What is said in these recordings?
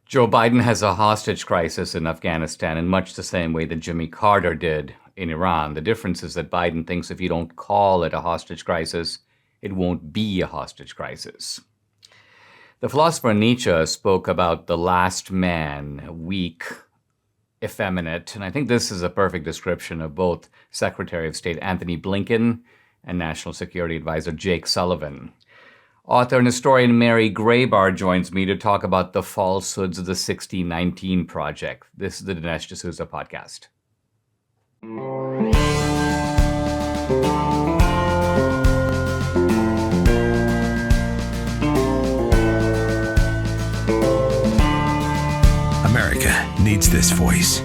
Joe Biden has a hostage crisis in Afghanistan in much the same way that Jimmy Carter did in Iran. The difference is that Biden thinks if you don't call it a hostage crisis, it won't be a hostage crisis. The philosopher Nietzsche spoke about the last man, weak, effeminate, and I think this is a perfect description of both Secretary of State Antony Blinken and National Security Advisor Jake Sullivan. Author and historian Mary Grabar joins me to talk about the falsehoods of the 1619 Project. This is the Dinesh D'Souza podcast. America needs this voice.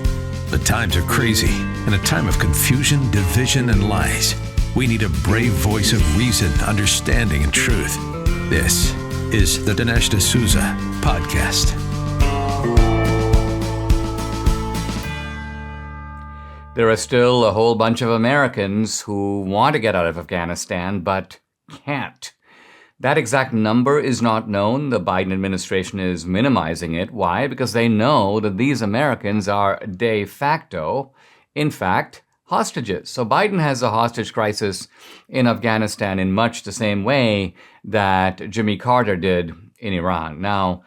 The times are crazy, and a time of confusion, division, and lies. We need a brave voice of reason, understanding, and truth. This is the Dinesh D'Souza podcast. There are still a whole bunch of Americans who want to get out of Afghanistan but can't. That exact number is not known. The Biden administration is minimizing it. Why? Because they know that these Americans are de facto, in fact, hostages. So Biden has a hostage crisis in Afghanistan in much the same way that Jimmy Carter did in Iran. Now,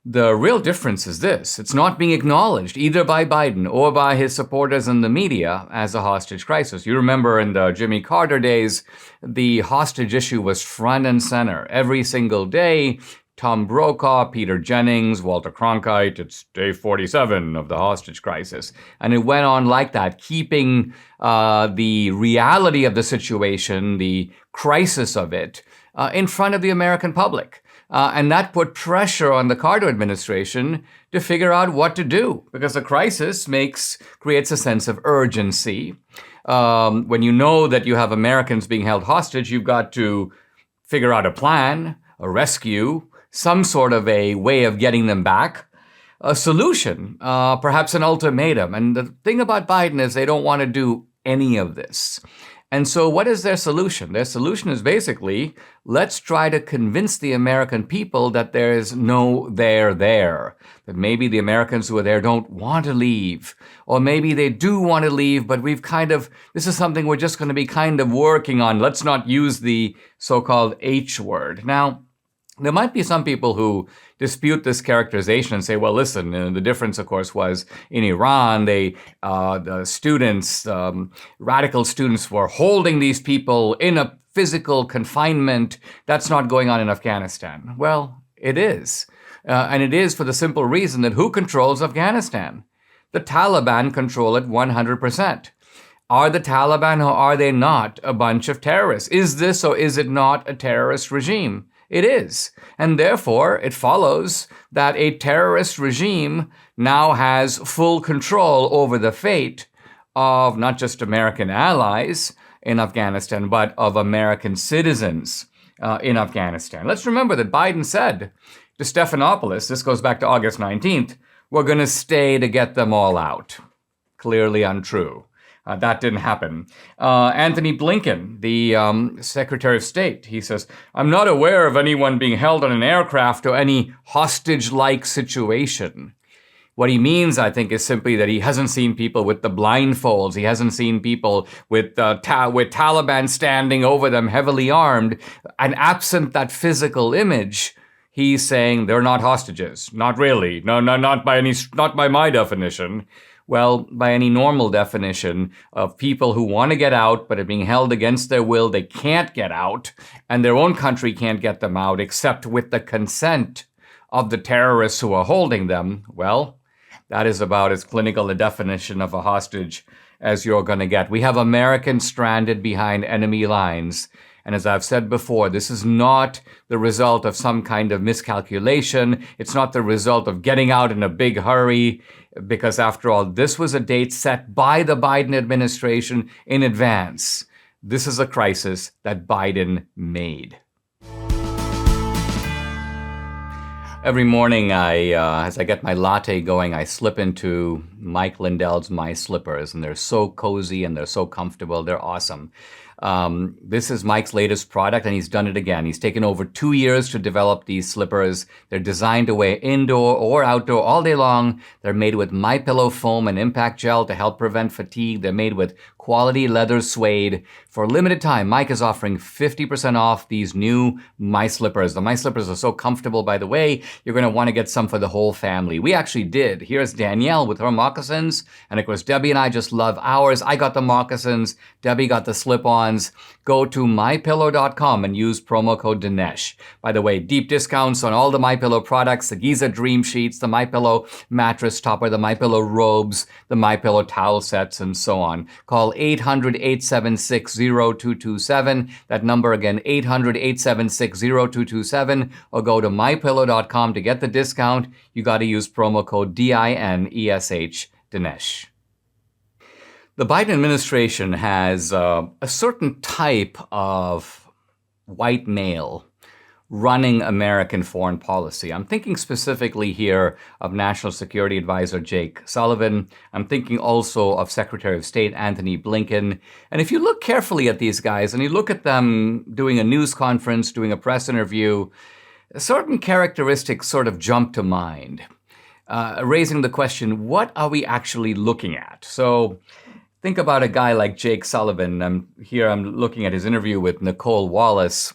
the real difference is this. It's not being acknowledged either by Biden or by his supporters in the media as a hostage crisis. You remember in the Jimmy Carter days, the hostage issue was front and center. Every single day, Tom Brokaw, Peter Jennings, Walter Cronkite, it's day 47 of the hostage crisis. And it went on like that, keeping the reality of the situation, the crisis of it, in front of the American public. And that put pressure on the Carter administration to figure out what to do, because the crisis creates a sense of urgency. When you know that you have Americans being held hostage, you've got to figure out a plan, a rescue, some sort of a way of getting them back, a solution, perhaps an ultimatum. And the thing about Biden is they don't want to do any of this. And so what is their solution? Their solution is basically, let's try to convince the American people that there is no there there, that maybe the Americans who are there don't want to leave, or maybe they do want to leave, but this is something we're just going to be kind of working on. Let's not use the so-called H word. Now, there might be some people who dispute this characterization and say, well, listen, the difference, of course, was in Iran, the students, radical students were holding these people in a physical confinement. That's not going on in Afghanistan. Well, it is. And it is for the simple reason that who controls Afghanistan? The Taliban control it 100%. Are the Taliban or are they not a bunch of terrorists? Is this or is it not a terrorist regime? It is. And therefore, it follows that a terrorist regime now has full control over the fate of not just American allies in Afghanistan, but of American citizens in Afghanistan. Let's remember that Biden said to Stephanopoulos, this goes back to August 19th, we're going to stay to get them all out. Clearly untrue. That didn't happen. Antony Blinken, the Secretary of State, he says, I'm not aware of anyone being held on an aircraft or any hostage-like situation. What he means, I think, is simply that he hasn't seen people with the blindfolds. He hasn't seen people with Taliban standing over them, heavily armed. And absent that physical image, he's saying they're not hostages. Not really. No, not by my definition. Well, by any normal definition of people who want to get out but are being held against their will, they can't get out, and their own country can't get them out except with the consent of the terrorists who are holding them, well, that is about as clinical a definition of a hostage as you're going to get. We have Americans stranded behind enemy lines. And as I've said before, this is not the result of some kind of miscalculation. It's not the result of getting out in a big hurry, because after all, this was a date set by the Biden administration in advance. This is a crisis that Biden made. Every morning, as I get my latte going, I slip into Mike Lindell's My Slippers, and they're so cozy and they're so comfortable. They're awesome. This is Mike's latest product, and he's done it again. He's taken over 2 years to develop these slippers. They're designed to wear indoor or outdoor all day long. They're made with MyPillow foam and impact gel to help prevent fatigue. They're made with quality leather suede. For a limited time, Mike is offering 50% off these new My Slippers. The My Slippers are so comfortable, by the way, you're going to want to get some for the whole family. We actually did. Here's Danielle with her moccasins, and of course, Debbie and I just love ours. I got the moccasins. Debbie got the slip-ons. Go to mypillow.com and use promo code Dinesh. By the way, deep discounts on all the MyPillow products, the Giza Dream Sheets, the MyPillow mattress topper, the MyPillow robes, the MyPillow towel sets, and so on. Call 800-876-0227. That number again, 800-876-0227, or go to mypillow.com to get the discount. You got to use promo code DINESH, Dinesh. The Biden administration has a certain type of white male running American foreign policy. I'm thinking specifically here of National Security Advisor Jake Sullivan. I'm thinking also of Secretary of State Anthony Blinken. And if you look carefully at these guys and you look at them doing a news conference, doing a press interview, certain characteristics sort of jump to mind, raising the question, what are we actually looking at? So think about a guy like Jake Sullivan. I'm looking at his interview with Nicole Wallace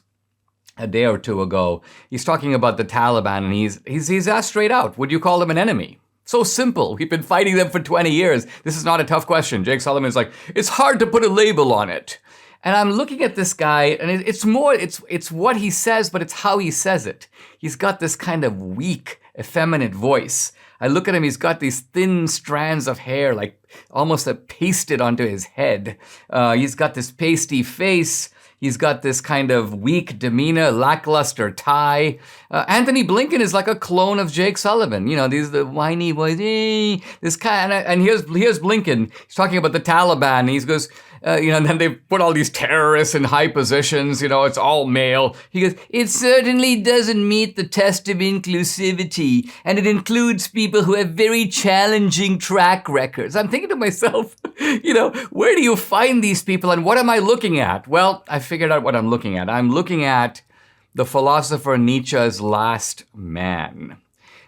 a day or two ago. He's talking about the Taliban, and he's asked straight out, would you call them an enemy? So simple. We've been fighting them for 20 years. This is not a tough question. Jake Sullivan's like, it's hard to put a label on it. And I'm looking at this guy, and it's what he says, but it's how he says it. He's got this kind of weak, effeminate voice. I look at him, he's got these thin strands of hair, like almost pasted onto his head. He's got this pasty face. He's got this kind of weak demeanor, lackluster tie. Anthony Blinken is like a clone of Jake Sullivan. You know, these the whiny boys. This kind, and here's Blinken. He's talking about the Taliban. And he goes, and then they put all these terrorists in high positions. You know, it's all male. He goes, it certainly doesn't meet the test of inclusivity, and it includes people who have very challenging track records. I'm thinking to myself, where do you find these people, and what am I looking at? Well, I figured out what I'm looking at. I'm looking at the philosopher Nietzsche's Last Man.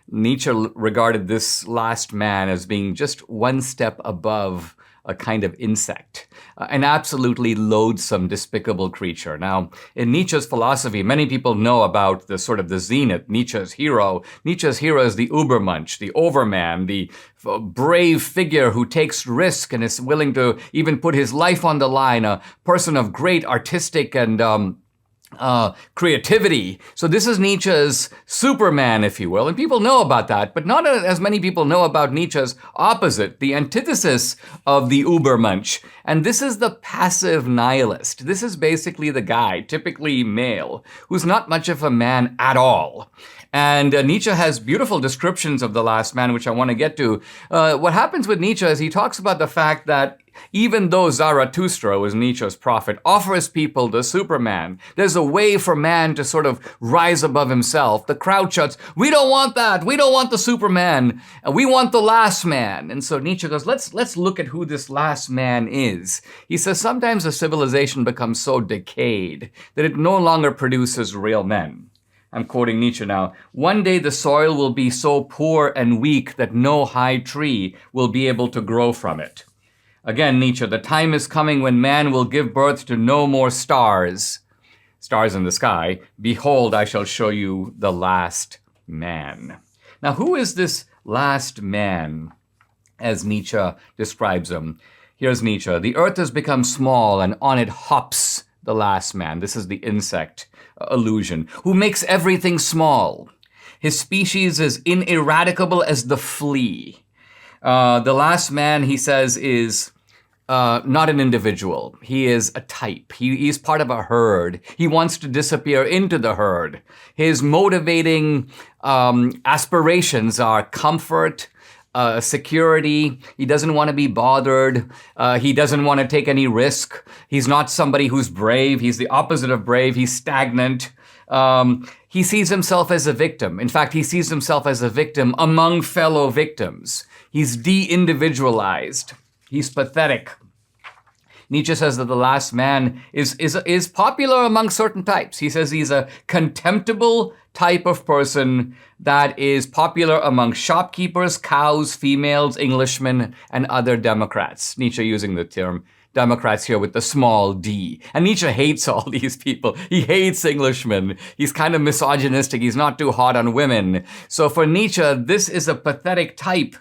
Nietzsche regarded this last man as being just one step above a kind of insect, an absolutely loathsome, despicable creature. Now, in Nietzsche's philosophy, many people know about the sort of the zenith, Nietzsche's hero. Nietzsche's hero is the Ubermensch, the overman, the brave figure who takes risk and is willing to even put his life on the line, a person of great artistic and creativity. So this is Nietzsche's Superman, if you will, and people know about that, but not as many people know about Nietzsche's opposite, the antithesis of the Ubermensch. And this is the passive nihilist. This is basically the guy, typically male, who's not much of a man at all. And Nietzsche has beautiful descriptions of the last man, which I want to get to. What happens with Nietzsche is he talks about the fact that even though Zarathustra, who is Nietzsche's prophet, offers people the Superman, there's a way for man to sort of rise above himself. The crowd shouts, we don't want that. We don't want the Superman. We want the last man. And so Nietzsche goes, let's look at who this last man is. He says, sometimes a civilization becomes so decayed that it no longer produces real men. I'm quoting Nietzsche now. One day the soil will be so poor and weak that no high tree will be able to grow from it. Again, Nietzsche, the time is coming when man will give birth to no more stars. Stars in the sky. Behold, I shall show you the last man. Now, who is this last man, as Nietzsche describes him? Here's Nietzsche. The earth has become small, and on it hops the last man. This is the insect illusion, who makes everything small. His species is ineradicable as the flea. The last man, he says, is not an individual. He is a type. He's part of a herd. He wants to disappear into the herd. His motivating aspirations are comfort, security. He doesn't want to be bothered. He doesn't want to take any risk. He's not somebody who's brave. He's the opposite of brave. He's stagnant. He sees himself as a victim. In fact, he sees himself as a victim among fellow victims. He's de-individualized. He's pathetic. Nietzsche says that the last man is popular among certain types. He says he's a contemptible type of person that is popular among shopkeepers, cows, females, Englishmen, and other Democrats. Nietzsche using the term Democrats here with the small d. And Nietzsche hates all these people. He hates Englishmen. He's kind of misogynistic. He's not too hot on women. So for Nietzsche, this is a pathetic type,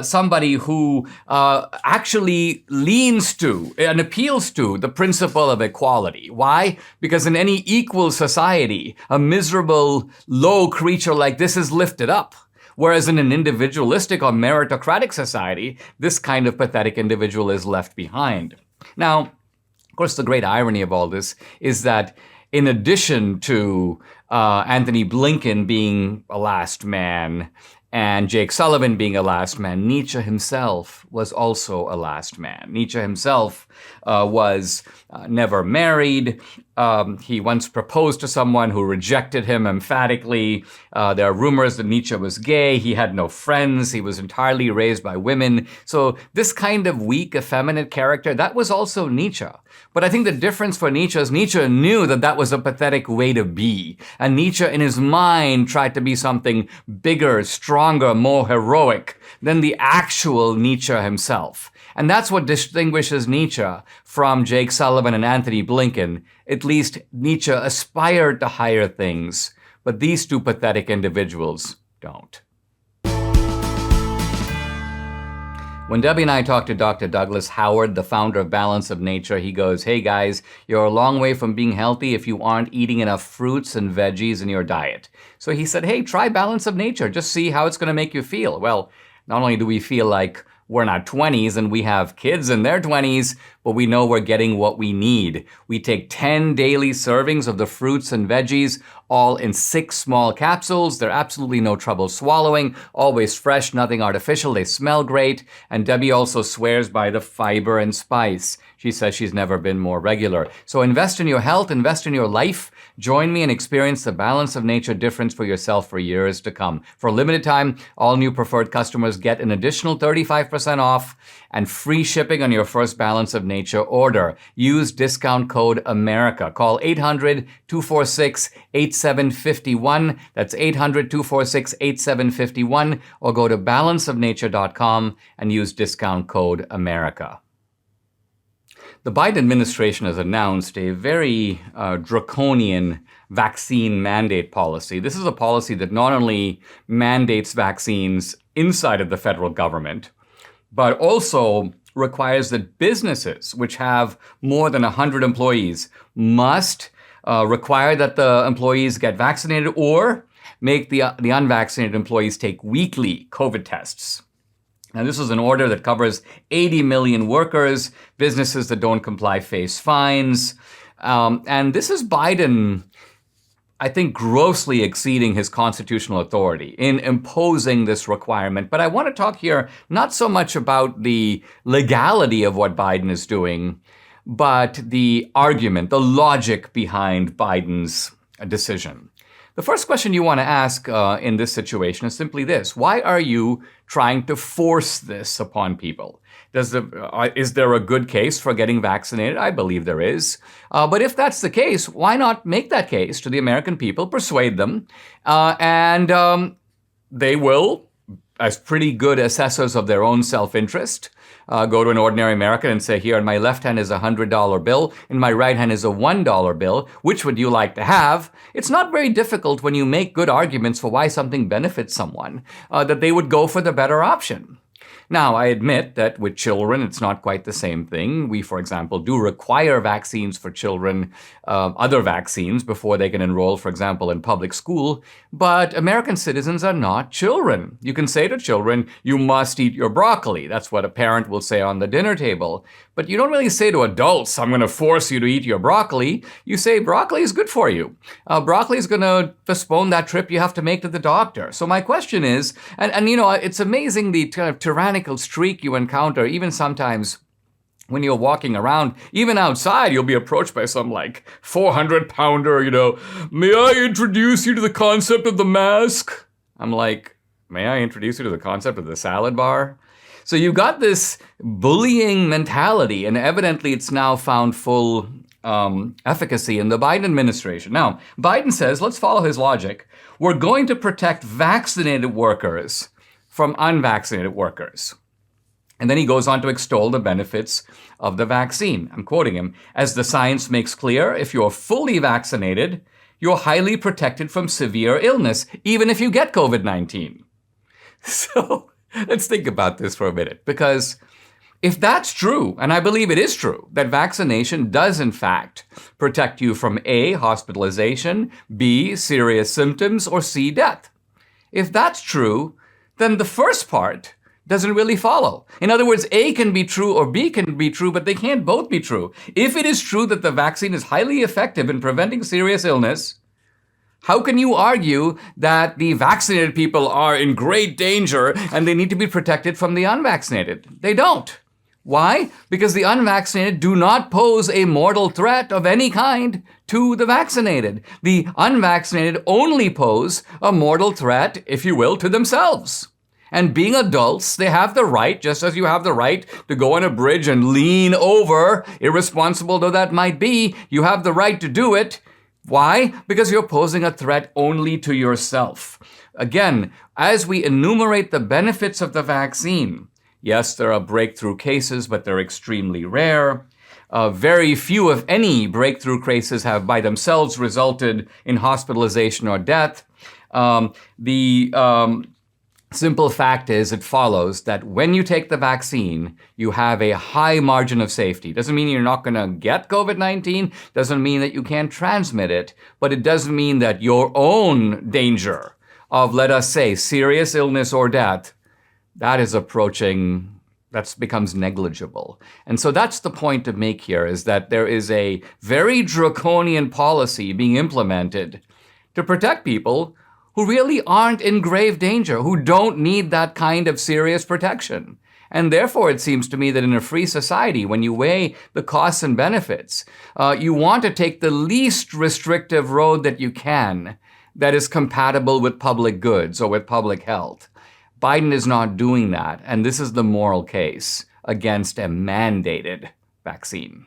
somebody who actually leans to and appeals to the principle of equality. Why? Because in any equal society, a miserable, low creature like this is lifted up. Whereas in an individualistic or meritocratic society, this kind of pathetic individual is left behind. Now, of course, the great irony of all this is that in addition to Anthony Blinken being a last man and Jake Sullivan being a last man, Nietzsche himself was also a last man. Nietzsche himself was never married. He once proposed to someone who rejected him emphatically. There are rumors that Nietzsche was gay. He had no friends. He was entirely raised by women. So this kind of weak, effeminate character, that was also Nietzsche. But I think the difference for Nietzsche is Nietzsche knew that that was a pathetic way to be. And Nietzsche, in his mind, tried to be something bigger, stronger, more heroic than the actual Nietzsche himself. And that's what distinguishes Nietzsche from Jake Sullivan and Anthony Blinken. At least Nietzsche aspired to higher things, but these two pathetic individuals don't. When Debbie and I talked to Dr. Douglas Howard, the founder of Balance of Nature, he goes, "Hey guys, you're a long way from being healthy if you aren't eating enough fruits and veggies in your diet." So he said, hey, try Balance of Nature. Just see how it's going to make you feel. Well, not only do we feel like we're in our 20s and we have kids in their 20s, but we know we're getting what we need. We take 10 daily servings of the fruits and veggies, all in 6 small capsules. They're absolutely no trouble swallowing, always fresh, nothing artificial. They smell great. And Debbie also swears by the fiber and spice. She says she's never been more regular. So invest in your health, invest in your life. Join me and experience the Balance of Nature difference for yourself for years to come. For a limited time, all new preferred customers get an additional 35% off and free shipping on your first Balance of Nature order. Use discount code AMERICA. Call 800-246-8751. That's 800-246-8751. Or go to balanceofnature.com and use discount code AMERICA. The Biden administration has announced a very draconian vaccine mandate policy. This is a policy that not only mandates vaccines inside of the federal government, but also requires that businesses which have more than 100 employees must require that the employees get vaccinated or make the unvaccinated employees take weekly COVID tests. Now, this is an order that covers 80 million workers. Businesses that don't comply face fines. And this is Biden, I think, grossly exceeding his constitutional authority in imposing this requirement. But I want to talk here not so much about the legality of what Biden is doing, but the argument, the logic behind Biden's decision. The first question you want to ask in this situation is simply this: why are you trying to force this upon people? Is there a good case for getting vaccinated? I believe there is. But if that's the case, why not make that case to the American people, persuade them, and they will, as pretty good assessors of their own self-interest, go to an ordinary American and say, here, in my left hand is a $100 bill, in my right hand is a $1 bill. Which would you like to have? It's not very difficult when you make good arguments for why something benefits someone, that they would go for the better option. Now, I admit that with children, it's not quite the same thing. We, for example, do require vaccines for children, other vaccines, before they can enroll, for example, in public school. But American citizens are not children. You can say to children, you must eat your broccoli. That's what a parent will say on the dinner table. But you don't really say to adults, I'm going to force you to eat your broccoli. You say broccoli is good for you. Broccoli is going to postpone that trip you have to make to the doctor. So my question is, and you know, it's amazing the kind of tyrannical streak you encounter, even sometimes when you're walking around, even outside, you'll be approached by some like 400-pounder, you know, may I introduce you to the concept of the mask? I'm like, may I introduce you to the concept of the salad bar? So you got this bullying mentality, and evidently it's now found full efficacy in the Biden administration. Now, Biden says, let's follow his logic, we're going to protect vaccinated workers from unvaccinated workers. And then he goes on to extol the benefits of the vaccine. I'm quoting him, as the science makes clear, if you're fully vaccinated, you're highly protected from severe illness, even if you get COVID-19. So let's think about this for a minute, because if that's true, and I believe it is true, that vaccination does in fact protect you from A, hospitalization, B, serious symptoms, or C, death. If that's true, then the first part doesn't really follow. In other words, A can be true or B can be true, but they can't both be true. If it is true that the vaccine is highly effective in preventing serious illness, how can you argue that the vaccinated people are in great danger and they need to be protected from the unvaccinated? They don't. Why? Because the unvaccinated do not pose a mortal threat of any kind to the vaccinated. The unvaccinated only pose a mortal threat, if you will, to themselves. And being adults, they have the right, just as you have the right to go on a bridge and lean over, irresponsible though that might be, you have the right to do it. Why? Because you're posing a threat only to yourself. Again, as we enumerate the benefits of the vaccine, yes, there are breakthrough cases, but they're extremely rare. Very few, if any, breakthrough cases have by themselves resulted in hospitalization or death. Simple fact is, it follows that when you take the vaccine, you have a high margin of safety. Doesn't mean you're not going to get COVID-19, doesn't mean that you can't transmit it, but it does mean that your own danger of, let us say, serious illness or death, that becomes negligible. And so that's the point to make here, is that there is a very draconian policy being implemented to protect people who really aren't in grave danger, who don't need that kind of serious protection. And therefore, it seems to me that in a free society, when you weigh the costs and benefits, you want to take the least restrictive road that you can that is compatible with public goods or with public health. Biden is not doing that, and this is the moral case against a mandated vaccine.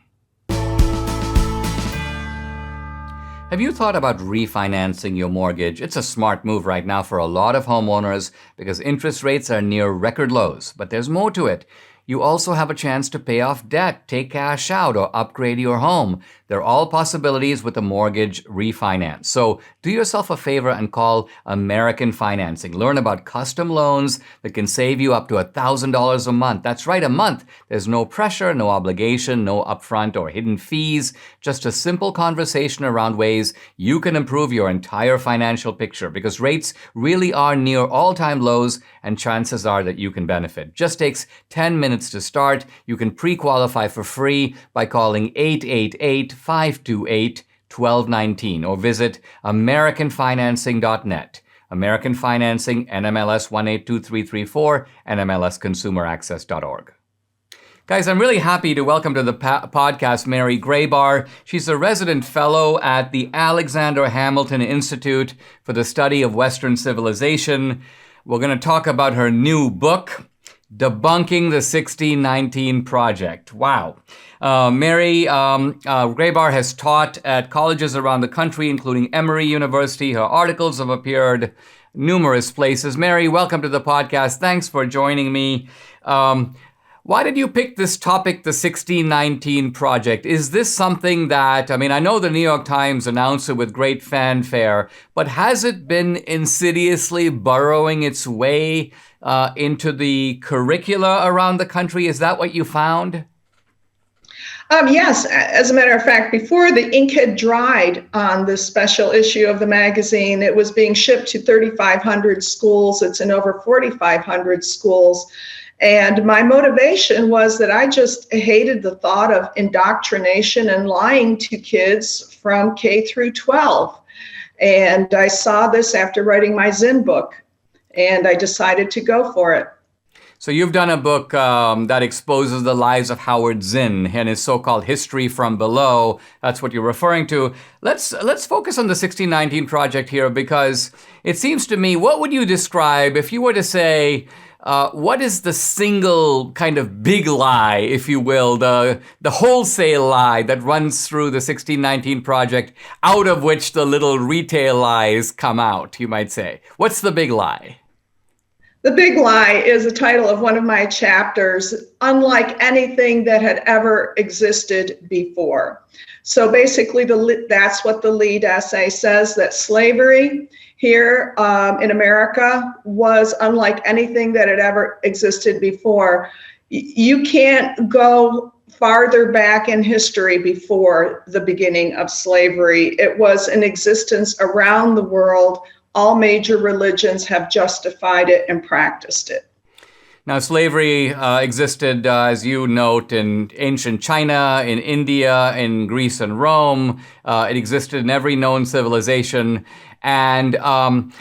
Have you thought about refinancing your mortgage? It's a smart move right now for a lot of homeowners because interest rates are near record lows. But there's more to it. You also have a chance to pay off debt, take cash out, or upgrade your home. They're all possibilities with a mortgage refinance. So do yourself a favor and call American Financing. Learn about custom loans that can save you up to $1,000 a month. That's right, a month. There's no pressure, no obligation, no upfront or hidden fees. Just a simple conversation around ways you can improve your entire financial picture, because rates really are near all-time lows and chances are that you can benefit. Just takes 10 minutes to start. You can pre-qualify for free by calling 888-528-1219 or visit AmericanFinancing.net. American Financing, NMLS 182334, NMLSConsumerAccess.org. Guys, I'm really happy to welcome to the podcast Mary Grabar. She's a resident fellow at the Alexander Hamilton Institute for the Study of Western Civilization. We're going to talk about her new book, Debunking the 1619 Project. Wow. Mary Grabar has taught at colleges around the country, including Emory University. Her articles have appeared numerous places. Mary, welcome to the podcast. Thanks for joining me. Why did you pick this topic, the 1619 Project? Is this something that, I know the New York Times announced it with great fanfare, but has it been insidiously burrowing its way into the curricula around the country? Is that what you found? Yes, as a matter of fact, before the ink had dried on this special issue of the magazine, it was being shipped to 3,500 schools. It's in over 4,500 schools. And my motivation was that I just hated the thought of indoctrination and lying to kids from K through 12. And I saw this after writing my Zen book, and I decided to go for it. So you've done a book that exposes the lies of Howard Zinn and his so-called History from Below. That's what you're referring to. Let's focus on the 1619 Project here, because it seems to me, what would you describe if you were to say, what is the single kind of big lie, if you will, the wholesale lie that runs through the 1619 Project, out of which the little retail lies come out, you might say? What's the big lie? The big lie is the title of one of my chapters, Unlike Anything That Had Ever Existed Before. So basically, that's what the lead essay says, that slavery here in America was unlike anything that had ever existed before. You can't go farther back in history before the beginning of slavery. It was in existence around the world. All major religions have justified it and practiced it. Now, slavery existed, as you note, in ancient China, in India, in Greece and Rome. It existed in every known civilization. And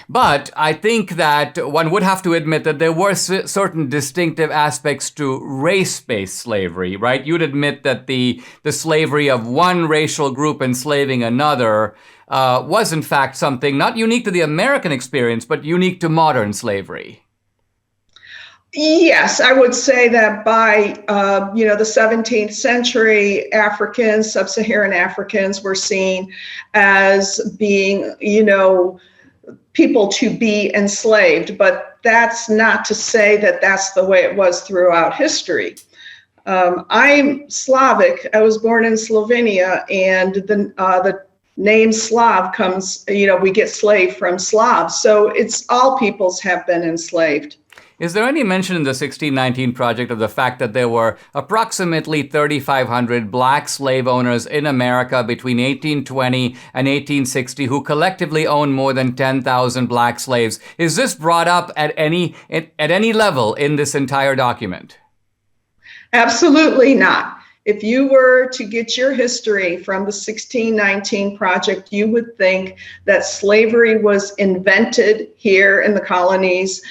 but I think that one would have to admit that there were certain distinctive aspects to race-based slavery, right? You'd admit that the slavery of one racial group enslaving another was in fact something not unique to the American experience, but unique to modern slavery. Yes, I would say that by the 17th century, Africans, sub-Saharan Africans, were seen as being, people to be enslaved. But that's not to say that that's the way it was throughout history. I'm Slavic. I was born in Slovenia, and the name Slav comes, we get slave from Slavs. So it's all peoples have been enslaved. Is there any mention in the 1619 Project of the fact that there were approximately 3,500 black slave owners in America between 1820 and 1860 who collectively owned more than 10,000 black slaves? Is this brought up at any level in this entire document? Absolutely not. If you were to get your history from the 1619 Project, you would think that slavery was invented here in the colonies,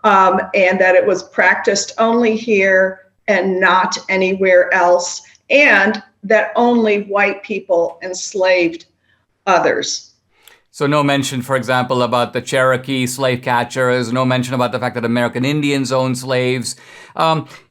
and that it was practiced only here and not anywhere else, and that only white people enslaved others. So no mention, for example, about the Cherokee slave catchers, no mention about the fact that American Indians owned slaves.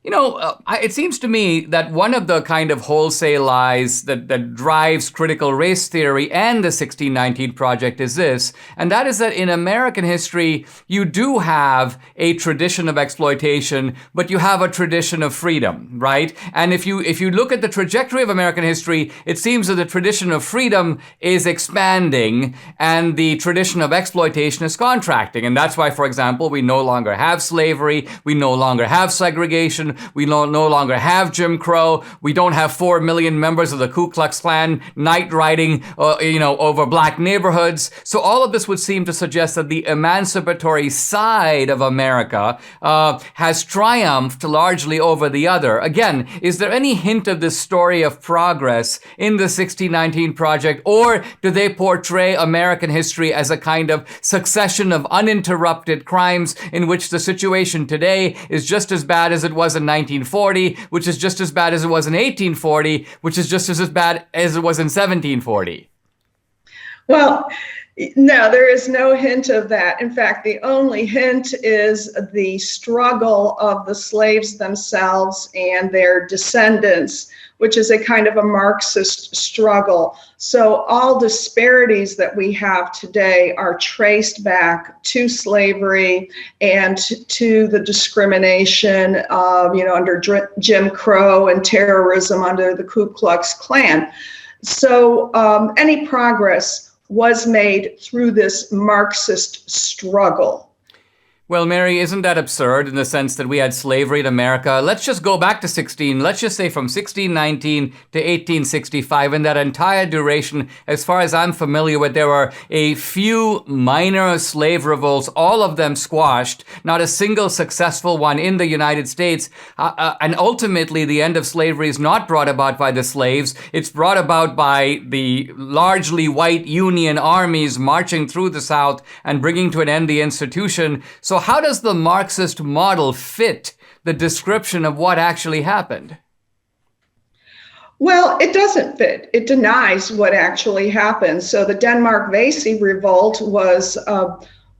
It seems to me that one of the kind of wholesale lies that drives critical race theory and the 1619 Project is this, and that is that in American history, you do have a tradition of exploitation, but you have a tradition of freedom, right? And if you look at the trajectory of American history, it seems that the tradition of freedom is expanding and the tradition of exploitation is contracting. And that's why, for example, we no longer have slavery, we no longer have segregation, we no longer have Jim Crow, we don't have 4 million members of the Ku Klux Klan night riding, over black neighborhoods. So all of this would seem to suggest that the emancipatory side of America has triumphed largely over the other. Again, is there any hint of this story of progress in the 1619 Project, or do they portray American history as a kind of succession of uninterrupted crimes in which the situation today is just as bad as it was in 1940, which is just as bad as it was in 1840, which is just as bad as it was in 1740? Well, no, there is no hint of that. In fact, the only hint is the struggle of the slaves themselves and their descendants, which is a kind of a Marxist struggle. So all disparities that we have today are traced back to slavery and to the discrimination under Jim Crow and terrorism under the Ku Klux Klan. So any progress was made through this Marxist struggle. Well, Mary, isn't that absurd in the sense that we had slavery in America? Let's just go back to let's just say from 1619 to 1865. In that entire duration, as far as I'm familiar with, there were a few minor slave revolts, all of them squashed, not a single successful one in the United States. And ultimately, the end of slavery is not brought about by the slaves. It's brought about by the largely white Union armies marching through the South and bringing to an end the institution. So how does the Marxist model fit the description of what actually happened? Well, it doesn't fit. It denies what actually happened. So the Denmark-Vesey revolt was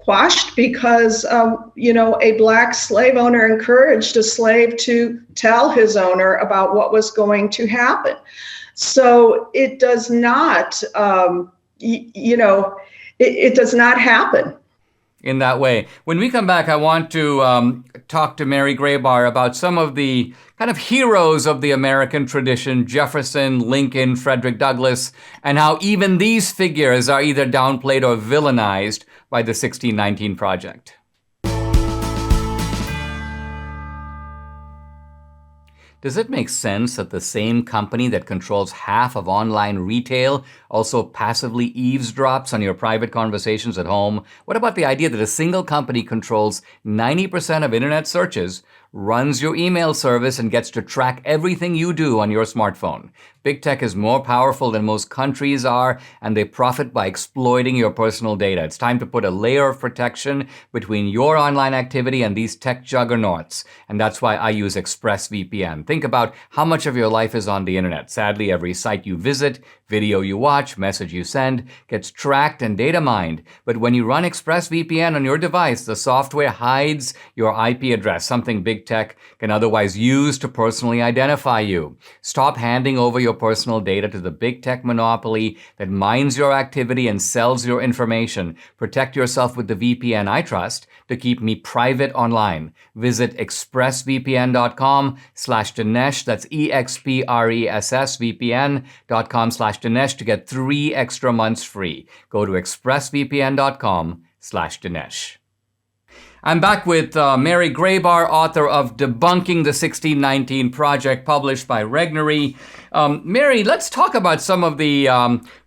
quashed because, a black slave owner encouraged a slave to tell his owner about what was going to happen. So it does not, it does not happen in that way. When we come back, I want to talk to Mary Grabar about some of the kind of heroes of the American tradition, Jefferson, Lincoln, Frederick Douglass, and how even these figures are either downplayed or villainized by the 1619 Project. Does it make sense that the same company that controls half of online retail also passively eavesdrops on your private conversations at home? What about the idea that a single company controls 90% of internet searches, runs your email service, and gets to track everything you do on your smartphone? Big tech is more powerful than most countries are, and they profit by exploiting your personal data. It's time to put a layer of protection between your online activity and these tech juggernauts. And that's why I use ExpressVPN. Think about how much of your life is on the internet. Sadly, every site you visit, video you watch, message you send gets tracked and data mined. But when you run ExpressVPN on your device, the software hides your IP address, something big tech can otherwise use to personally identify you. Stop handing over your personal data to the big tech monopoly that mines your activity and sells your information. Protect yourself with the VPN I trust to keep me private online. Visit expressvpn.com/Dinesh. That's expressvpn.com/Dinesh to get 3 extra months free. Go to expressvpn.com/Dinesh. I'm back with Mary Grabar, author of Debunking the 1619 Project, published by Regnery. Mary, let's talk about some of the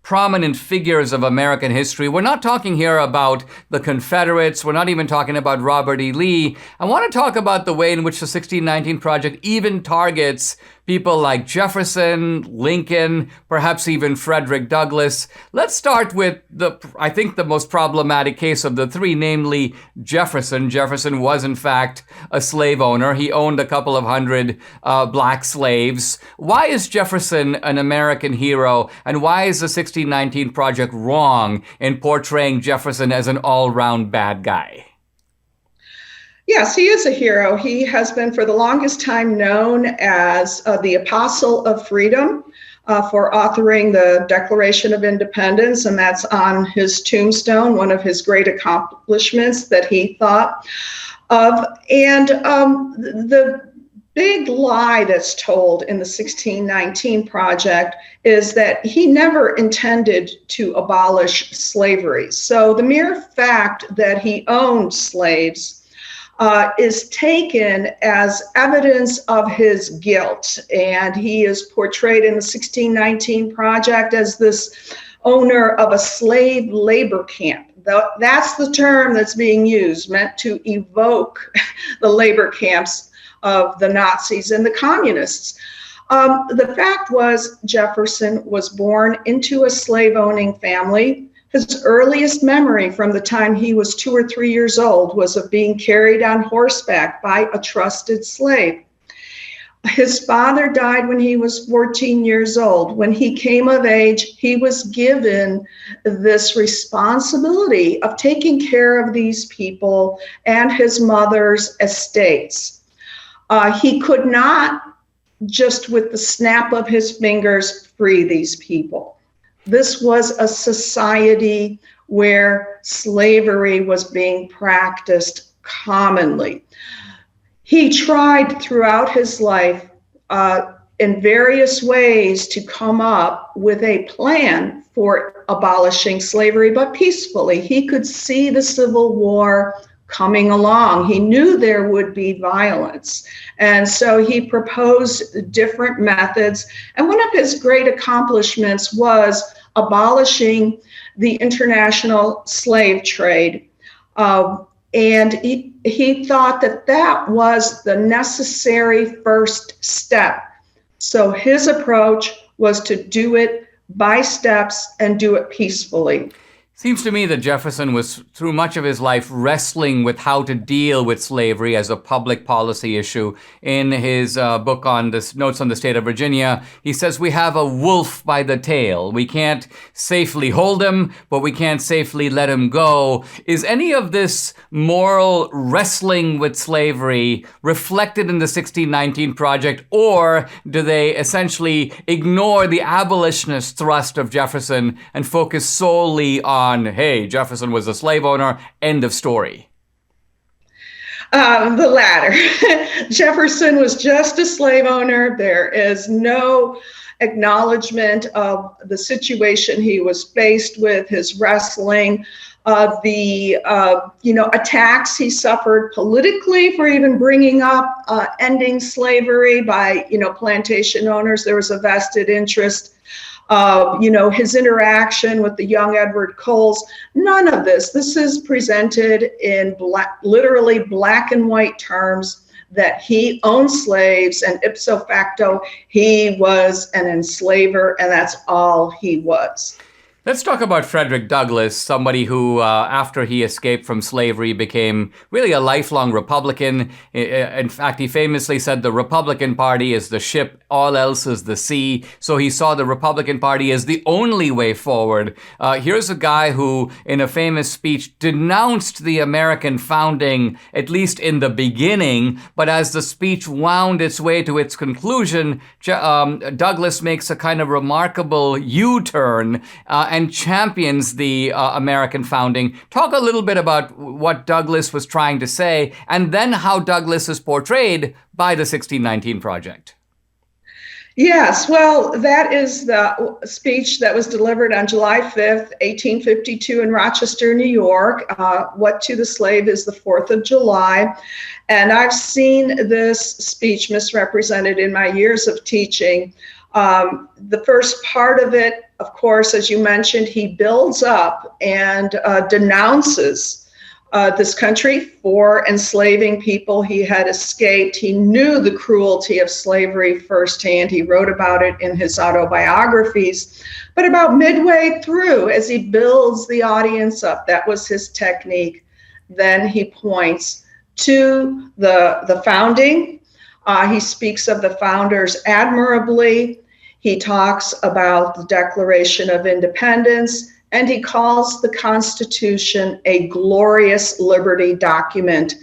prominent figures of American history. We're not talking here about the Confederates. We're not even talking about Robert E. Lee. I want to talk about the way in which the 1619 Project even targets people like Jefferson, Lincoln, perhaps even Frederick Douglass. Let's start with I think the most problematic case of the three, namely Jefferson. Jefferson was, in fact, a slave owner. He owned a couple of hundred black slaves. Why is Jefferson an American hero, and why is the 1619 Project wrong in portraying Jefferson as an all-round bad guy? Yes, he is a hero. He has been for the longest time known as the Apostle of Freedom for authoring the Declaration of Independence, and that's on his tombstone, one of his great accomplishments that he thought of. And the big lie that's told in the 1619 Project is that he never intended to abolish slavery. So the mere fact that he owned slaves is taken as evidence of his guilt. And he is portrayed in the 1619 Project as this owner of a slave labor camp. That's the term that's being used, meant to evoke the labor camps of the Nazis and the communists. The fact was, Jefferson was born into a slave-owning family. His earliest memory from the time he was 2 or 3 years old was of being carried on horseback by a trusted slave. His father died when he was 14 years old. When he came of age, he was given this responsibility of taking care of these people and his mother's estates. He could not, just with the snap of his fingers, free these people. This was a society where slavery was being practiced commonly. He tried throughout his life in various ways to come up with a plan for abolishing slavery, but peacefully. He could see the Civil War coming along. He knew there would be violence. And so he proposed different methods. And one of his great accomplishments was abolishing the international slave trade. And he thought that that was the necessary first step. So his approach was to do it by steps and do it peacefully. Seems to me that Jefferson was, through much of his life, wrestling with how to deal with slavery as a public policy issue. In his book on this, Notes on the State of Virginia, he says we have a wolf by the tail. We can't safely hold him, but we can't safely let him go. Is any of this moral wrestling with slavery reflected in the 1619 Project, or do they essentially ignore the abolitionist thrust of Jefferson and focus solely on, hey, Jefferson was a slave owner, end of story? The latter. Jefferson was just a slave owner. There is no acknowledgement of the situation he was faced with, his wrestling, the attacks he suffered politically for even bringing up ending slavery by plantation owners. There was a vested interest. His interaction with the young Edward Coles, none of this. This is presented in literally black and white terms that he owned slaves, and ipso facto, he was an enslaver, and that's all he was. Let's talk about Frederick Douglass, somebody who, after he escaped from slavery, became really a lifelong Republican. In fact, he famously said the Republican Party is the ship, all else is the sea. So he saw the Republican Party as the only way forward. Here's a guy who, in a famous speech, denounced the American founding, at least in the beginning. But as the speech wound its way to its conclusion, Douglass makes a kind of remarkable U-turn and champions the American founding. Talk a little bit about what Douglass was trying to say, and then how Douglass is portrayed by the 1619 Project. Yes, well, that is the speech that was delivered on July 5th, 1852 in Rochester, New York. What to the slave is the 4th of July. And I've seen this speech misrepresented in my years of teaching. The first part of it, of course, as you mentioned, he builds up and denounces this country for enslaving people he had escaped. He knew the cruelty of slavery firsthand. He wrote about it in his autobiographies. But about midway through, as he builds the audience up, that was his technique, then he points to the founding. He speaks of the founders admirably. He talks about the Declaration of Independence, and he calls the Constitution a glorious liberty document.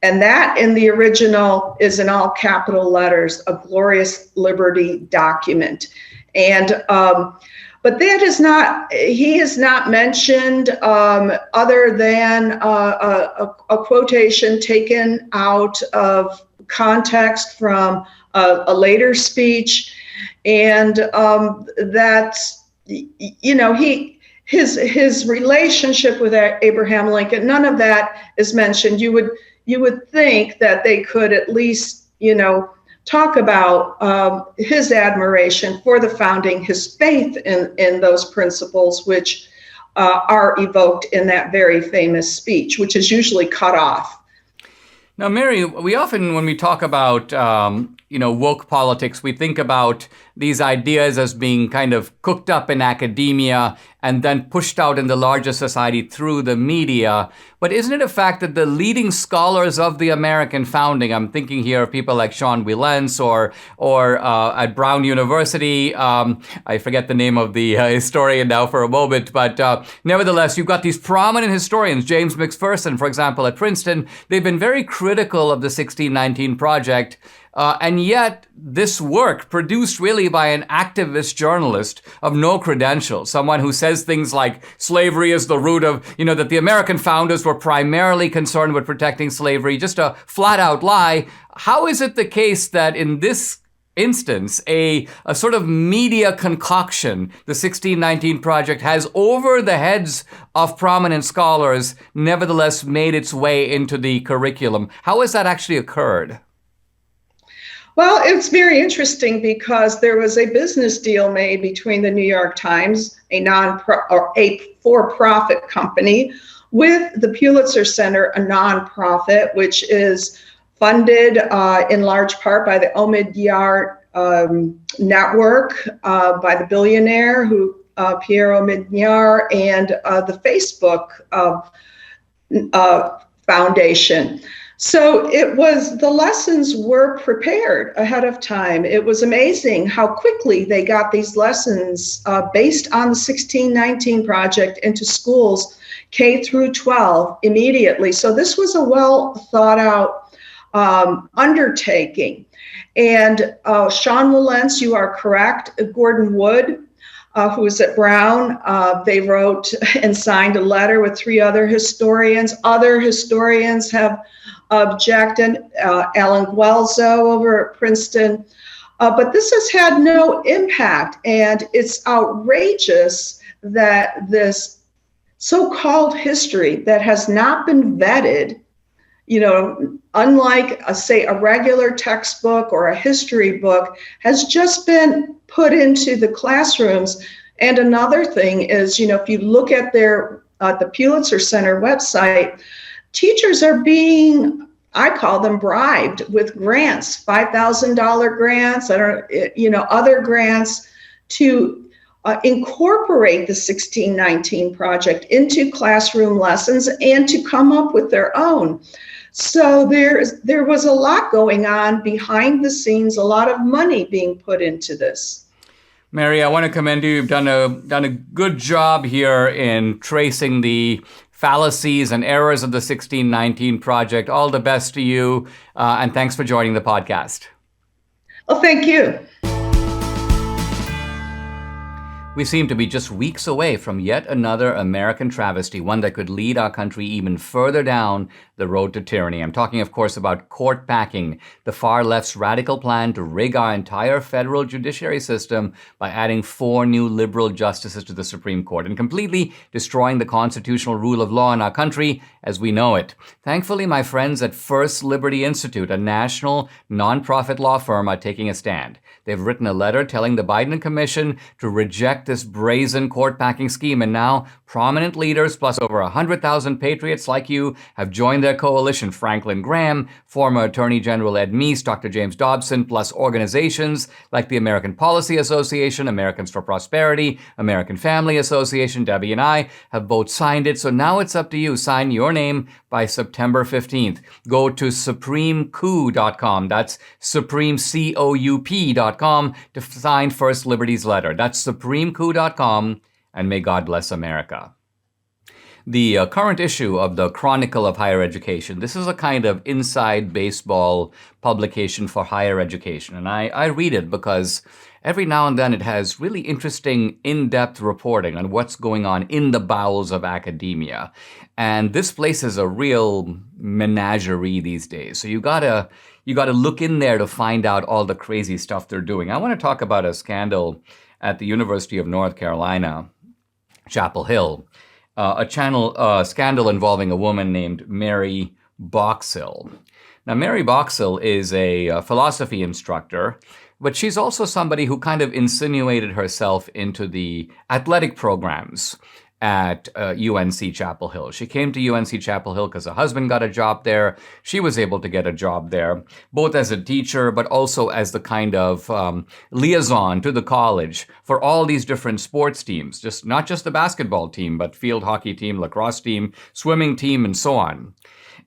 And that in the original is in all capital letters, a glorious liberty document. And but that is not, he is not mentioned other than a quotation taken out of context from a later speech. And that's, his relationship with Abraham Lincoln, none of that is mentioned. You would think that they could at least, talk about his admiration for the founding, his faith in those principles, which are evoked in that very famous speech, which is usually cut off. Now, Mary, we often, when we talk about, woke politics, we think about these ideas as being kind of cooked up in academia and then pushed out in the larger society through the media. But isn't it a fact that the leading scholars of the American founding, I'm thinking here of people like Sean Wilentz or at Brown University, I forget the name of the historian now for a moment, but nevertheless, you've got these prominent historians, James McPherson, for example, at Princeton. They've been very critical of the 1619 Project. And yet, this work, produced really by an activist journalist of no credentials, someone who says things like slavery is the root of, that the American founders were primarily concerned with protecting slavery, just a flat out lie. How is it the case that in this instance, a sort of media concoction, the 1619 Project, has over the heads of prominent scholars nevertheless made its way into the curriculum? How has that actually occurred? Well, it's very interesting because there was a business deal made between the New York Times, a for-profit company, with the Pulitzer Center, a nonprofit, which is funded in large part by the Omid Yar network, by the billionaire who Piero Mignar and the Facebook Foundation. So the lessons were prepared ahead of time. It was amazing how quickly they got these lessons based on the 1619 Project into schools K through 12 immediately. So this was a well thought out undertaking. And Sean Wilentz, you are correct. Gordon Wood, who was at Brown, they wrote and signed a letter with 3 other historians. Other historians have objected, Alan Guelzo over at Princeton. But this has had no impact. And it's outrageous that this so-called history that has not been vetted, unlike, say, a regular textbook or a history book, has just been put into the classrooms. And another thing is, if you look at the Pulitzer Center website, teachers are being, I call them, bribed with grants, $5,000 grants, other grants to incorporate the 1619 Project into classroom lessons and to come up with their own. So there was a lot going on behind the scenes, a lot of money being put into this. Mary, I want to commend you. You've done a good job here in tracing the fallacies and errors of the 1619 Project. All the best to you, and thanks for joining the podcast. Well, thank you. We seem to be just weeks away from yet another American travesty, one that could lead our country even further down the road to tyranny. I'm talking, of course, about court packing, the far left's radical plan to rig our entire federal judiciary system by adding 4 new liberal justices to the Supreme Court and completely destroying the constitutional rule of law in our country as we know it. Thankfully, my friends at First Liberty Institute, a national nonprofit law firm, are taking a stand. They've written a letter telling the Biden Commission to reject this brazen court-packing scheme, and now prominent leaders, plus over 100,000 patriots like you, have joined their coalition. Franklin Graham, former Attorney General Ed Meese, Dr. James Dobson, plus organizations like the American Policy Association, Americans for Prosperity, American Family Association, Debbie and I have both signed it. So now it's up to you. Sign your name by September 15th. Go to supremecoup.com. That's supremecoup.com to sign First Liberty's letter. That's supremecoup.com, and may God bless America. The current issue of the Chronicle of Higher Education, this is a kind of inside baseball publication for higher education. And I read it because every now and then it has really interesting in-depth reporting on what's going on in the bowels of academia. And this place is a real menagerie these days. So you gotta look in there to find out all the crazy stuff they're doing. I want to talk about a scandal at the University of North Carolina, Chapel Hill. A scandal involving a woman named Mary Boxill. Now, Mary Boxill is a philosophy instructor, but she's also somebody who kind of insinuated herself into the athletic programs at UNC Chapel Hill. She came to UNC Chapel Hill because her husband got a job there. She was able to get a job there, both as a teacher, but also as the kind of liaison to the college for all these different sports teams, not just the basketball team, but field hockey team, lacrosse team, swimming team, and so on.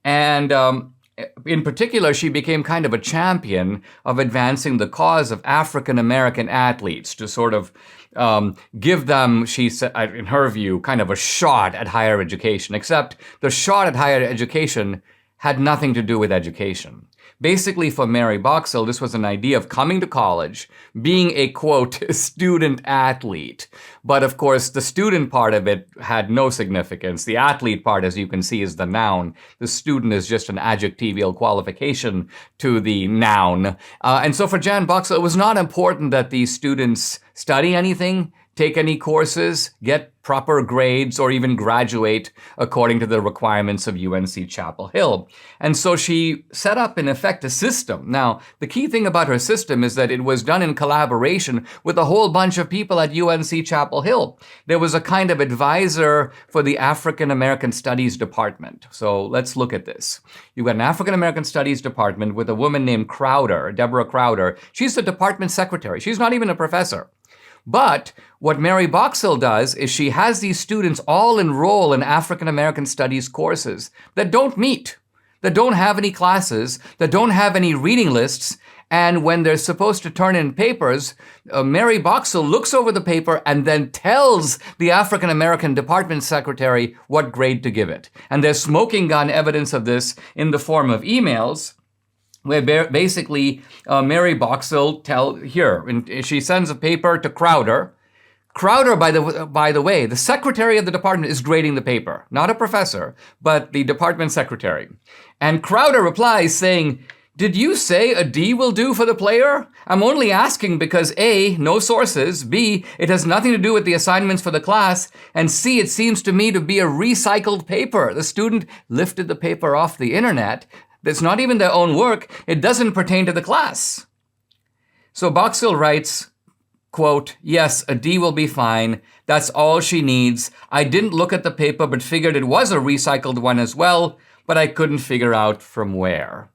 And in particular, she became kind of a champion of advancing the cause of African American athletes to sort of give them, she said, in her view, kind of a shot at higher education, except the shot at higher education had nothing to do with education. Basically, for Mary Boxill, this was an idea of coming to college, being a, quote, student athlete. But of course, the student part of it had no significance. The athlete part, as you can see, is the noun. The student is just an adjectival qualification to the noun. And so for Jan Boxill, it was not important that these students study anything, take any courses, get proper grades, or even graduate according to the requirements of UNC Chapel Hill. And so she set up, in effect, a system. Now, the key thing about her system is that it was done in collaboration with a whole bunch of people at UNC Chapel Hill. There was a kind of advisor for the African American Studies Department. So let's look at this. You've got an African American Studies Department with a woman named Crowder, Deborah Crowder. She's the department secretary. She's not even a professor. But what Mary Boxall does is she has these students all enroll in African American studies courses that don't meet, that don't have any classes, that don't have any reading lists. And when they're supposed to turn in papers, Mary Boxall looks over the paper and then tells the African American department secretary what grade to give it. And there's smoking gun evidence of this in the form of emails, where basically Mary Boxall she sends a paper to Crowder. Crowder, by the way, the secretary of the department is grading the paper, not a professor, but the department secretary. And Crowder replies saying, "Did you say a D will do for the player? I'm only asking because A, no sources, B, it has nothing to do with the assignments for the class, and C, it seems to me to be a recycled paper. The student lifted the paper off the internet. It's not even their own work. It doesn't pertain to the class." So Boxall writes, quote, "Yes, a D will be fine. That's all she needs. I didn't look at the paper but figured it was a recycled one as well, but I couldn't figure out from where."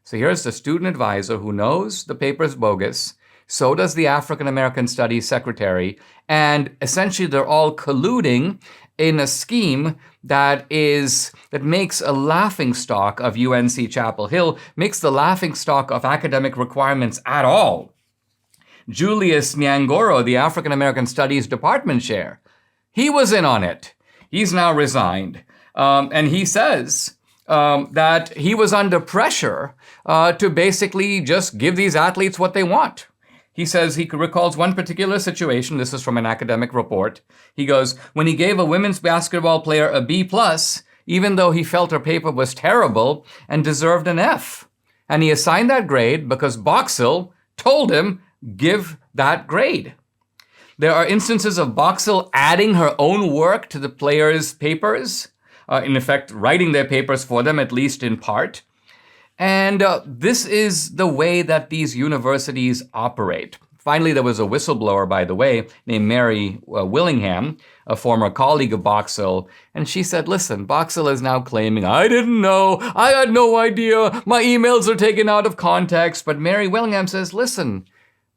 So here's the student advisor who knows the paper's bogus. So does the African American Studies secretary. And essentially they're all colluding in a scheme that makes a laughingstock of UNC Chapel Hill, makes the laughingstock of academic requirements at all. Julius Nyangoro, the African American Studies department chair, he was in on it. He's now resigned. And he says that he was under pressure to basically just give these athletes what they want. He says he recalls one particular situation. This is from an academic report. He goes, when he gave a women's basketball player a B+, even though he felt her paper was terrible and deserved an F. And he assigned that grade because Boxall told him, give that grade. There are instances of Boxall adding her own work to the players' papers, in effect, writing their papers for them, at least in part. And this is the way that these universities operate. Finally, there was a whistleblower, by the way, named Mary Willingham, a former colleague of Boxall, and she said, listen, Boxall is now claiming, I didn't know, I had no idea, my emails are taken out of context. But Mary Willingham says, listen,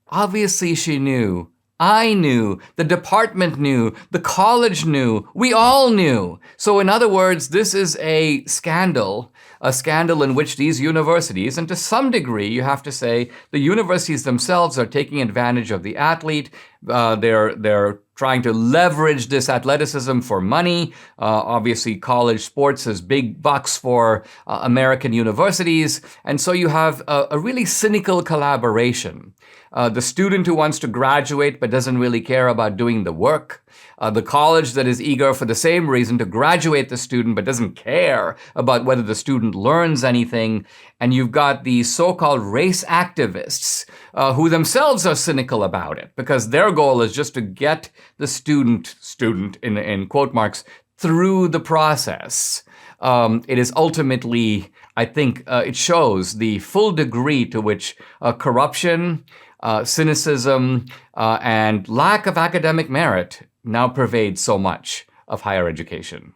obviously she knew. I knew, the department knew, the college knew, we all knew. So in other words, this is a scandal in which these universities, and to some degree, you have to say, the universities themselves are taking advantage of the athlete. They're trying to leverage this athleticism for money. Obviously, college sports is big bucks for American universities. And so you have a really cynical collaboration. The student who wants to graduate but doesn't really care about doing the work. The college that is eager for the same reason to graduate the student but doesn't care about whether the student learns anything. And you've got these so-called race activists who themselves are cynical about it because their goal is just to get the student in quote marks through the process. It is ultimately, I think, it shows the full degree to which corruption, cynicism, and lack of academic merit now pervades so much of higher education.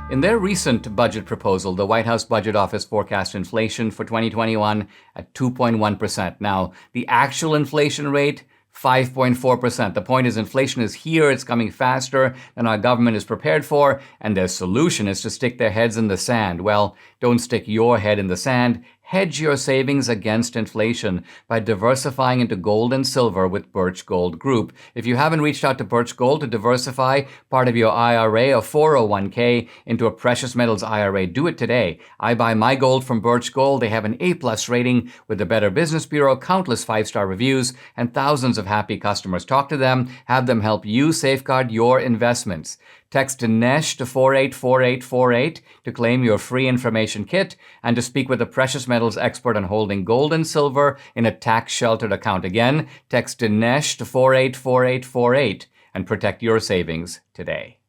In their recent budget proposal, the White House Budget Office forecast inflation for 2021 at 2.1%. Now, the actual inflation rate, 5.4%. The point is inflation is here, it's coming faster than our government is prepared for, and their solution is to stick their heads in the sand. Well, don't stick your head in the sand. Hedge your savings against inflation by diversifying into gold and silver with Birch Gold Group. If you haven't reached out to Birch Gold to diversify part of your IRA or 401k into a precious metals IRA, do it today. I buy my gold from Birch Gold. They have an A+ rating with the Better Business Bureau, countless 5-star reviews, and thousands of happy customers. Talk to them, have them help you safeguard your investments. Text Dinesh to 484848 to claim your free information kit and to speak with a precious metals expert on holding gold and silver in a tax-sheltered account. Again, text Dinesh to 484848 and protect your savings today.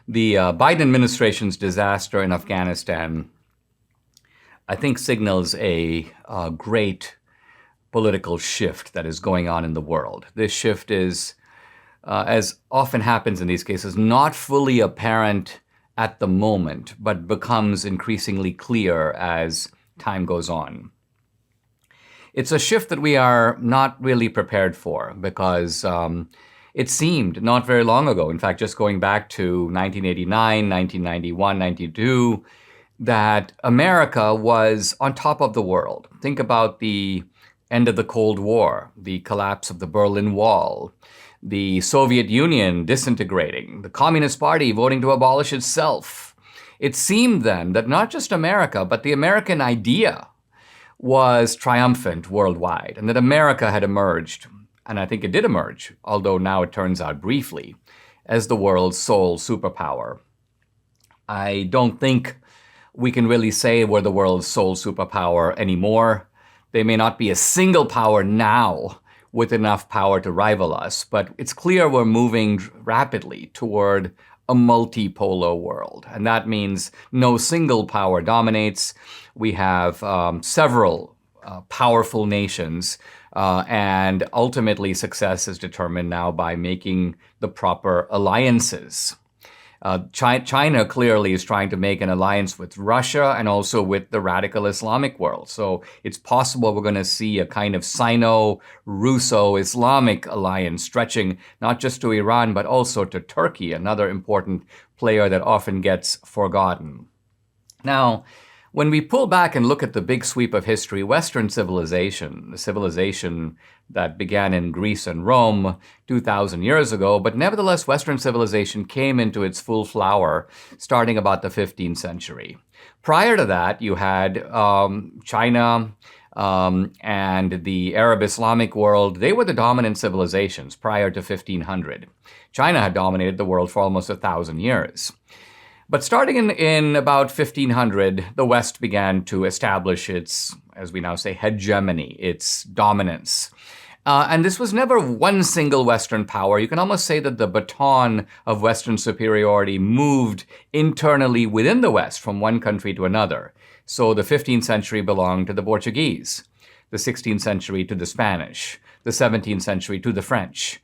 The Biden administration's disaster in Afghanistan, I think, signals a great political shift that is going on in the world. This shift is, as often happens in these cases, not fully apparent at the moment, but becomes increasingly clear as time goes on. It's a shift that we are not really prepared for because it seemed not very long ago, in fact, just going back to 1989, 1991, 92, that America was on top of the world. Think about the end of the Cold War, the collapse of the Berlin Wall, the Soviet Union disintegrating, the Communist Party voting to abolish itself. It seemed then that not just America, but the American idea was triumphant worldwide, and that America had emerged, and I think it did emerge, although now it turns out briefly, as the world's sole superpower. I don't think we can really say we're the world's sole superpower anymore. They may not be a single power now with enough power to rival us, but it's clear we're moving rapidly toward a multipolar world. And that means no single power dominates. We have several powerful nations, and ultimately success is determined now by making the proper alliances. China clearly is trying to make an alliance with Russia and also with the radical Islamic world. So it's possible we're going to see a kind of Sino-Russo-Islamic alliance stretching not just to Iran, but also to Turkey, another important player that often gets forgotten. Now, when we pull back and look at the big sweep of history, Western civilization, the civilization that began in Greece and Rome 2,000 years ago, but nevertheless, Western civilization came into its full flower starting about the 15th century. Prior to that, you had China and the Arab Islamic world. They were the dominant civilizations prior to 1500. China had dominated the world for almost 1,000 years. But starting in about 1500, the West began to establish its, as we now say, hegemony, its dominance. And this was never one single Western power. You can almost say that the baton of Western superiority moved internally within the West from one country to another. So the 15th century belonged to the Portuguese, the 16th century to the Spanish, the 17th century to the French,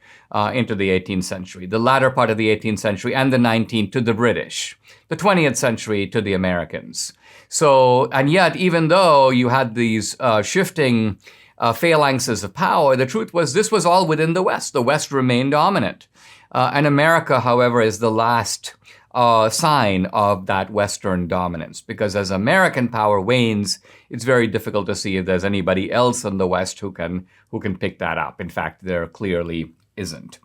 into the 18th century, the latter part of the 18th century and the 19th to the British, the 20th century to the Americans. So, and yet, even though you had these shifting phalanxes of power, the truth was this was all within the West. The West remained dominant. And America, however, is the last sign of that Western dominance, because as American power wanes, it's very difficult to see if there's anybody else in the West who can pick that up. In fact, there clearly isn't.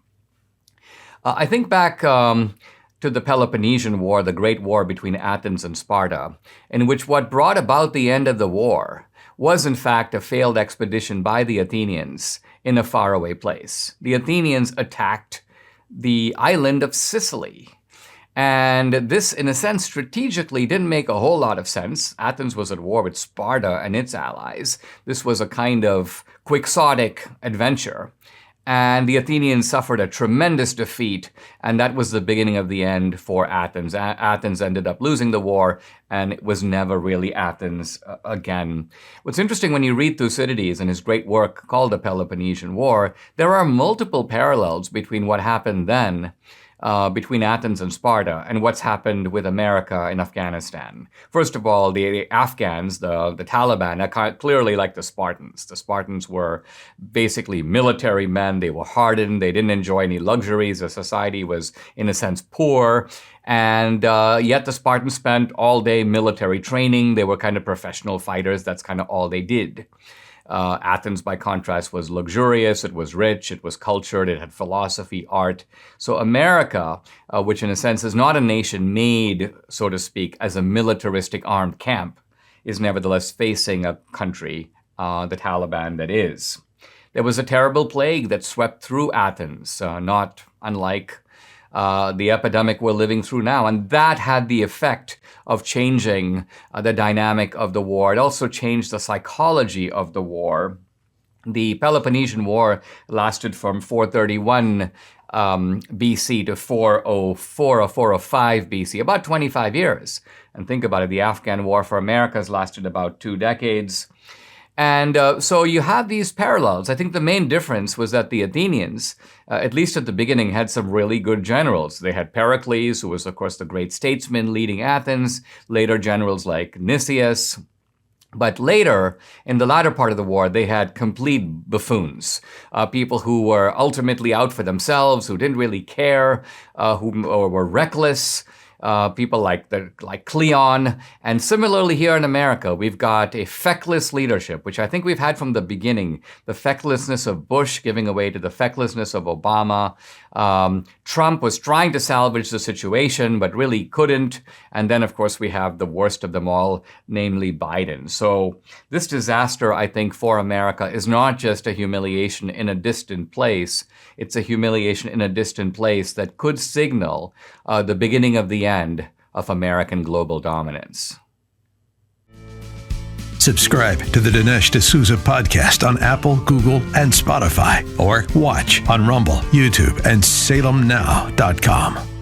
I think back to the Peloponnesian War, the Great War between Athens and Sparta, in which what brought about the end of the war was in fact a failed expedition by the Athenians in a faraway place. The Athenians attacked the island of Sicily. And this, in a sense, strategically didn't make a whole lot of sense. Athens was at war with Sparta and its allies. This was a kind of quixotic adventure. And the Athenians suffered a tremendous defeat, and that was the beginning of the end for Athens. Athens ended up losing the war, and it was never really Athens again. What's interesting when you read Thucydides and his great work called The Peloponnesian War, there are multiple parallels between what happened then between Athens and Sparta and what's happened with America in Afghanistan. First of all, the Afghans, the Taliban, are clearly like the Spartans. The Spartans were basically military men. They were hardened. They didn't enjoy any luxuries. The society was, in a sense, poor. And yet the Spartans spent all day military training. They were kind of professional fighters. That's kind of all they did. Athens, by contrast, was luxurious, it was rich, it was cultured, it had philosophy, art. So America, which in a sense is not a nation made, so to speak, as a militaristic armed camp, is nevertheless facing a country, the Taliban, that is. There was a terrible plague that swept through Athens, not unlike the epidemic we're living through now. And that had the effect of changing the dynamic of the war. It also changed the psychology of the war. The Peloponnesian War lasted from 431 BC to 404 or 405 BC, about 25 years. And think about it, the Afghan War for America has lasted about 2 decades. And so you have these parallels. I think the main difference was that the Athenians, at least at the beginning, had some really good generals. They had Pericles, who was, of course, the great statesman leading Athens, later generals like Nicias. But later, in the latter part of the war, they had complete buffoons, people who were ultimately out for themselves, who didn't really care, who were reckless, people like Cleon. And similarly here in America, we've got a feckless leadership, which I think we've had from the beginning. The fecklessness of Bush giving way to the fecklessness of Obama. Trump was trying to salvage the situation, but really couldn't. And then, of course, we have the worst of them all, namely Biden. So this disaster, I think, for America is not just a humiliation in a distant place. It's a humiliation in a distant place that could signal the beginning of the end of American global dominance. Subscribe to the Dinesh D'Souza podcast on Apple, Google, and Spotify, or watch on Rumble, YouTube, and SalemNow.com.